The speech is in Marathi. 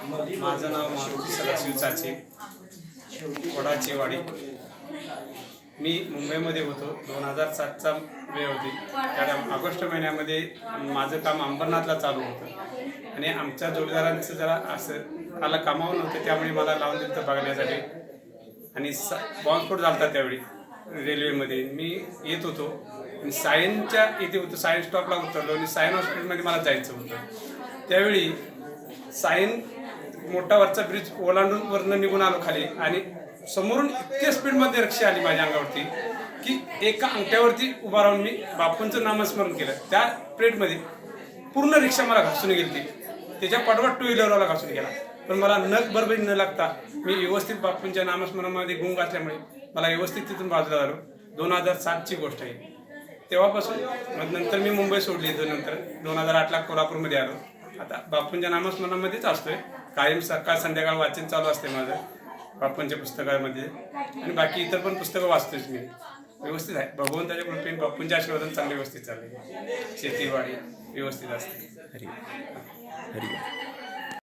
माझं नाव मारुती सदाशिव चाचे, वडाची वाडी. मी मुंबईमध्ये होतो. 2007चा वेळ होती. त्या ऑगस्ट महिन्यामध्ये माझं काम अंबरनाथला चालू होतं आणि आमच्या जोडीदारांचं जरा असं आला कामावर नव्हतं, त्यामुळे मला लावून दिलं होतं बघण्यासाठी. आणि बॉम्बस्फोट झाला होता त्यावेळी रेल्वेमध्ये. मी येत होतो आणि सायनच्या इथे होतो. सायन स्टॉपला उतरलो आणि सायन हॉस्पिटलमध्ये मला जायचं होतं. त्यावेळी सायन मोठा वरचा ब्रिज ओलांडून वरनं निघून आलो खाली आणि समोरून इतक्या स्पीडमध्ये रिक्षा आली माझ्या अंगावरती की एका अंगठ्यावरती उभा राहून मी बापूंचं नामस्मरण केलं. त्या प्लेटमध्ये पूर्ण रिक्षा मला घासून गेली. त्याच्या पाठोपाठ टू व्हीलरवाला घासून गेला. पण मला नख बरोबरी न लागता मी व्यवस्थित बापूंच्या नामस्मरणामध्ये गुंग असल्यामुळे मला व्यवस्थित तिथून बाजूला झालो. 2007ची गोष्ट आहे. तेव्हापासून नंतर मी मुंबई सोडली. नंतर 2008ला कोल्हापूरमध्ये आलो. आता बापूंच्या नामस्मरणामध्येच असतोय कायम. सकाळ संध्याकाळ वाचन चालू असते माझं बापूंच्या पुस्तकामध्ये आणि बाकी इतर पण पुस्तकं वाचतोच मी. व्यवस्थित आहे. भगवंताच्या कृपेने बापूंच्या आशीर्वादाने चांगले व्यवस्थित चालले. शेतीवाडी व्यवस्थित असते. हरी हरी.